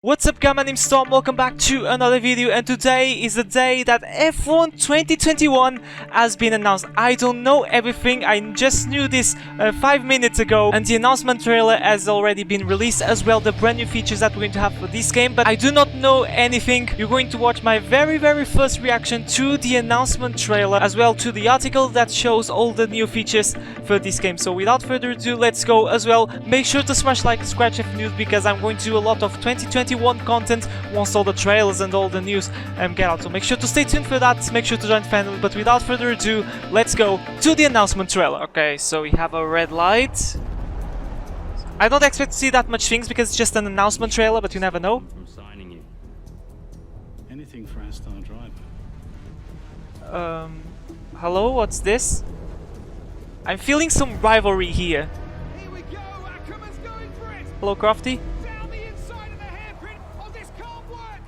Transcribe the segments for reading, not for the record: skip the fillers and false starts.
What's up guys, my name's Storm, welcome back to another video, and today is the day that F1 2021 has been announced. I don't know everything, I just knew this 5 minutes ago, and the announcement trailer has already been released, as well the brand new features that we're going to have for this game, but I do not know anything. You're going to watch my very first reaction to the announcement trailer, as well to the article that shows all the new features for this game. So without further ado, let's go. As well, make sure to smash like, subscribe, F news, because I'm going to do a lot of 2021 content once all the trailers and all the news get out. So make sure to stay tuned for that, make sure to join the family, but without further ado, let's go to the announcement trailer. Okay, so we have a red light. I don't expect to see that much things because it's just an announcement trailer, but you never know. From signing you. Anything for our star driver. Hello, what's this? I'm feeling some rivalry here. Here we go, Ackerman's going for it! Hello, Crofty. Down the inside of the hairpin! Oh, this can't work!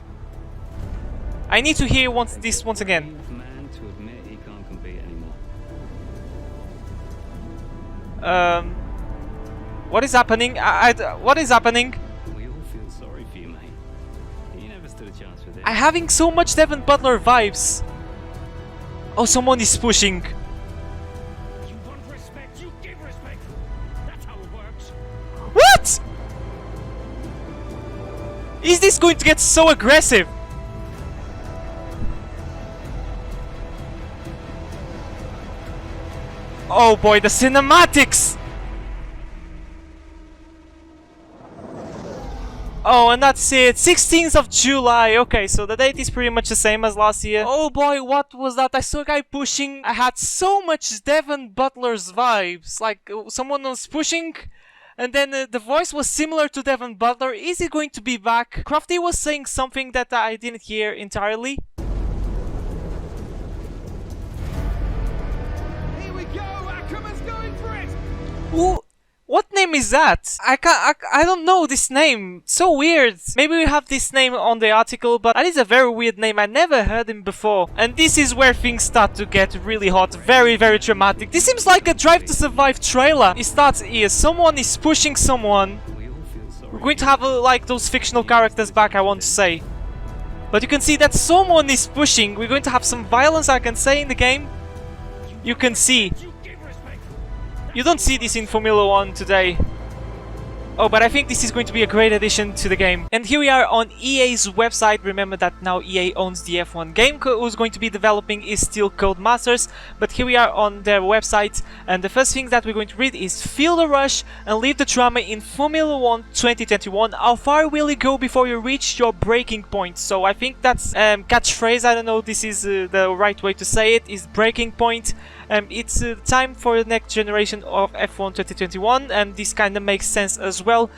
I need to hear this once again. Man to admit he can't compete anymore. What is happening? What is happening? We all feel sorry for you, mate. You never stood a chance with it. I'm having so much Devon Butler vibes. Oh, someone is pushing. You want respect, you give respect! That's how it works. What? Is this going to get so aggressive? Oh boy, the cinematics! Oh, and that's it. 16th of July. Okay, so the date is pretty much the same as last year. Oh boy, what was that? I saw a guy pushing. I had so much Devon Butler's vibes. Like, someone was pushing, and then the voice was similar to Devon Butler. Is he going to be back? Crofty was saying something that I didn't hear entirely. Here we go, Ackerman's going for it! Who? What name is that? I don't know this name. So weird. Maybe we have this name on the article, but that is a very weird name. I never heard him before. And this is where things start to get really hot. Very dramatic. This seems like a Drive to Survive trailer. It starts here. Someone is pushing someone. We all feel sorry. We're going to have like those fictional characters back, I want to say. But you can see that someone is pushing. We're going to have some violence, I can say, in the game. You can see. You give respect! You don't see this in Formula 1 today. Oh, but I think this is going to be a great addition to the game. And here we are on EA's website. Remember that now EA owns the F1 game. Who's going to be developing is still Codemasters. But here we are on their website. And the first thing that we're going to read is: feel the rush and leave the drama in Formula 1 2021. How far will it go before you reach your breaking point? So I think that's catchphrase. I don't know if this is the right way to say it. Is breaking point. It's time for the next generation of F1 2021, and this kind of makes sense as well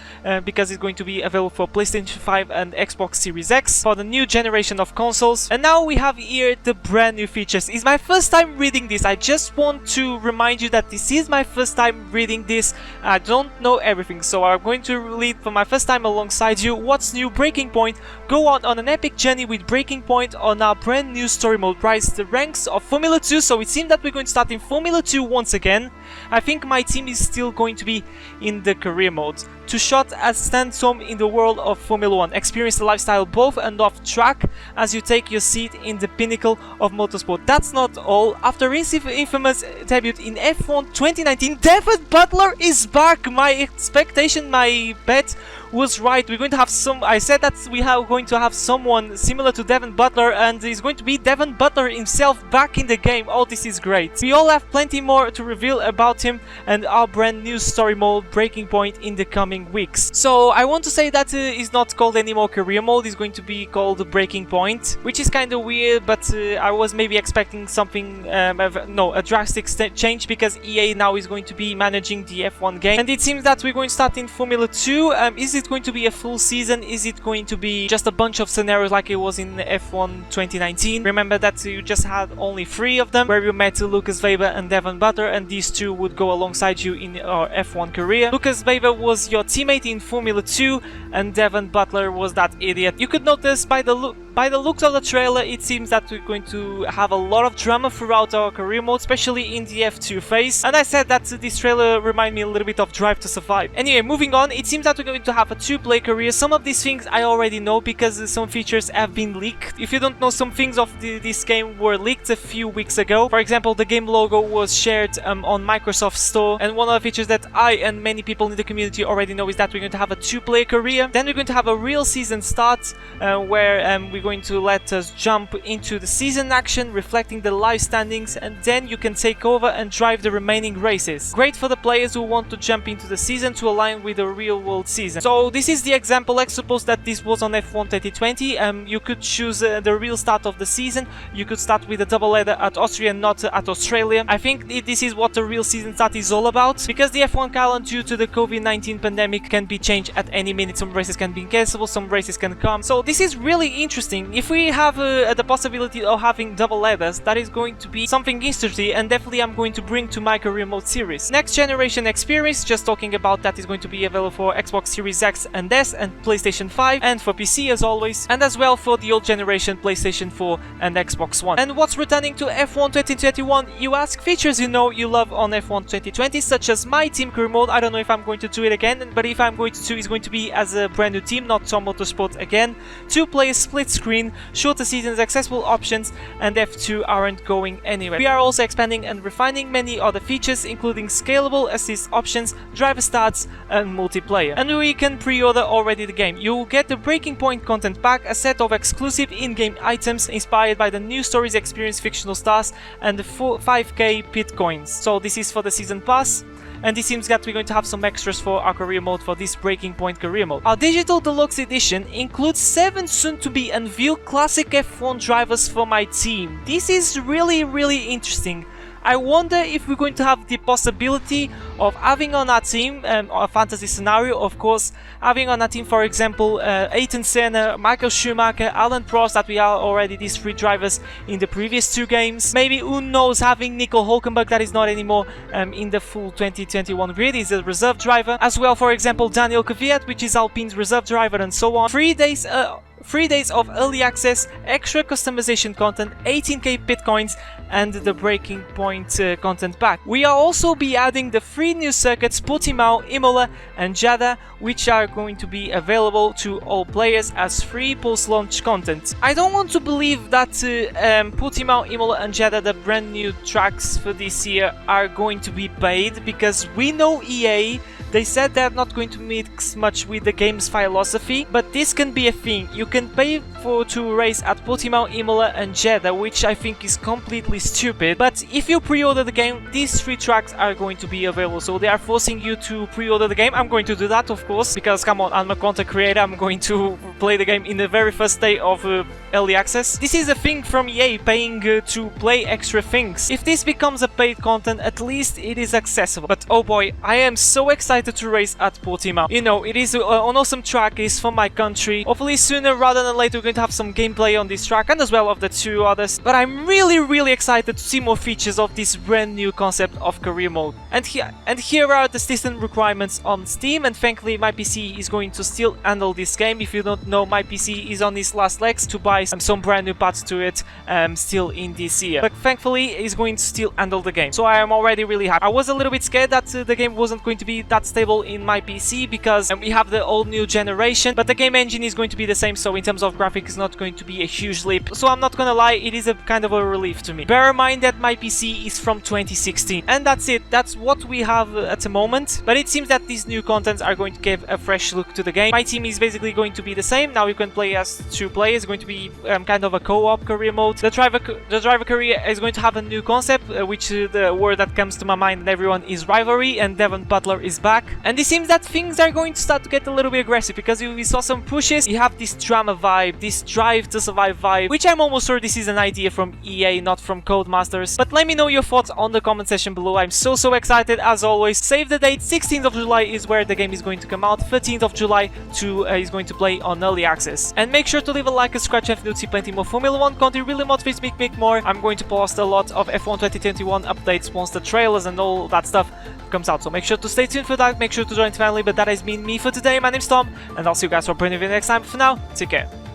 because it's going to be available for PlayStation 5 and Xbox Series X for the new generation of consoles. And now we have here the brand new features. It's my first time reading this. I just want to remind you that this is my first time reading this. I don't know everything, so I'm going to read for my first time alongside you. What's new? Breaking Point. Go on an epic journey with Breaking Point on our brand new story mode. Rise the ranks of Formula 2. So it seems that we're going to start in Formula 2 once again. I think my team is still going to be in the career mode. To shot as Sandstorm in the world of Formula 1. Experience the lifestyle both and off track as you take your seat in the pinnacle of motorsport. That's not all. After his infamous debut in F1 2019, Devon Butler is back. My expectation, my bet was right. We're going to have I said that we are going to have someone similar to Devon Butler, and it's going to be Devon Butler himself back in the game. Oh, this is great. We all have plenty more to reveal about him and our brand new story mode Breaking Point in the coming weeks. So I want to say that it's not called anymore career mode. It's going to be called Breaking Point, which is kind of weird, but I was maybe expecting something a drastic change, because EA now is going to be managing the F1 game, and it seems that we're going to start in Formula 2. Is it going to be a full season? Is it going to be just a bunch of scenarios like it was in F1 2019? Remember that you just had only 3 of them, where you met Lucas Weber and Devon Butler, and these two would go alongside you in your F1 career. Lucas Weber was your teammate in Formula 2, and Devon Butler was that idiot. You could notice by the By the looks of the trailer, it seems that we're going to have a lot of drama throughout our career mode, especially in the F2 phase. And I said that this trailer reminded me a little bit of Drive to Survive. Anyway, moving on, it seems that we're going to have a 2-player career. Some of these things I already know because some features have been leaked. If you don't know, some things of this game were leaked a few weeks ago. For example, the game logo was shared on Microsoft Store, and one of the features that I and many people in the community already know is that we're going to have a 2-player career. Then we're going to have a real season start where we're going to let us jump into the season action, reflecting the live standings, and then you can take over and drive the remaining races. Great for the players who want to jump into the season to align with the real world season. So this is the example. Let's suppose that this was on F1 2020. You could choose the real start of the season. You could start with a double header at Austria and not at Australia. I think this is what the real season start is all about, because the F1 calendar due to the COVID-19 pandemic can be changed at any minute. Some races can be cancelled, some races can come. So this is really interesting. If we have the possibility of having double headers, that is going to be something interesting, and definitely I'm going to bring to my career mode series. Next generation experience, just talking about that, is going to be available for Xbox Series X and S and PlayStation 5, and for PC as always, and as well for the old generation PlayStation 4 and Xbox One. And what's returning to F1 2021, you ask? Features you know you love on F1 2020, such as my team career mode. I don't know if I'm going to do it again, but if I'm going to do, it's going to be as a brand new team, not Tom Motorsport again. 2-player split screen, shorter seasons, accessible options, and F2 aren't going anywhere. We are also expanding and refining many other features, including scalable assist options, driver stats, and multiplayer. And we can pre-order already the game. You will get the Breaking Point content pack, a set of exclusive in-game items inspired by the new stories experience fictional stars, and the 5k Bitcoins. So this is for the season pass. And it seems that we're going to have some extras for our career mode for this Breaking Point career mode. Our Digital Deluxe Edition includes 7 soon-to-be unveiled classic F1 drivers for my team. This is really interesting. I wonder if we're going to have the possibility of having on our team, a fantasy scenario of course, having on our team for example Ayrton Senna, Michael Schumacher, Alan Prost, that we are already these 3 drivers in the previous 2 games. Maybe, who knows, having Nico Hülkenberg, that is not anymore in the full 2021 grid, is a reserve driver. As well, for example, Daniel Kvyat, which is Alpine's reserve driver, and so on. 3 days of early access, extra customization content, 18k Bitcoins, and the Breaking Point content pack. We are also be adding the 3 new circuits, Portimao, Imola, and Jeddah, which are going to be available to all players as free post-launch content. I don't want to believe that Portimao, Imola, and Jeddah, the brand new tracks for this year, are going to be paid, because we know EA, they said they're not going to mix much with the game's philosophy, but this can be a thing. You can pay to race at Portimao, Imola, and Jeddah, which I think is completely stupid. But if you pre-order the game, these 3 tracks are going to be available, so they are forcing you to pre-order the game. I'm going to do that, of course, because come on, I'm a content creator, I'm going to play the game in the very first day of early access. This is a thing from EA, paying to play extra things. If this becomes a paid content, at least it is accessible. But oh boy, I am so excited to race at Portimao. You know, it is an awesome track, it's from my country. Hopefully sooner rather than later we're going to have some gameplay on this track, and as well of the 2 others. But I'm really excited to see more features of this brand new concept of career mode. And here are the system requirements on Steam, and thankfully my PC is going to still handle this game. If you don't know, my PC is on its last legs to buy some brand new parts to it still in this year. But thankfully it's going to still handle the game. So I am already really happy. I was a little bit scared that the game wasn't going to be that stable in my PC, because we have the old new generation, but the game engine is going to be the same, so in terms of graphics it's not going to be a huge leap. So I'm not gonna lie, it is a kind of a relief to me. Bear in mind that my PC is from 2016, and that's it. That's what we have at the moment. But it seems that these new contents are going to give a fresh look to the game. My team is basically going to be the same. Now you can play as 2 players. It's going to be kind of a co-op career mode. The driver career is going to have a new concept, which the word that comes to my mind and everyone is rivalry, and Devon Butler is back. And it seems that things are going to start to get a little bit aggressive, because we saw some pushes. You have this drama vibe, this Drive to Survive vibe, which I'm almost sure this is an idea from EA, not from Codemasters. But let me know your thoughts on the comment section below. I'm so excited as always. Save the date, 16th of July is where the game is going to come out. 13th of July is going to play on early access. And make sure to leave a like and subscribe if you want to see plenty more Formula 1 content. Really motivates me to make more. I'm going to post a lot of F1 2021 updates once the trailers and all that stuff comes out. So make sure to stay tuned for that. Make sure to join the family. But that has been me for today. My name's Tom, and I'll see you guys for a brand new video next time. For now, take care.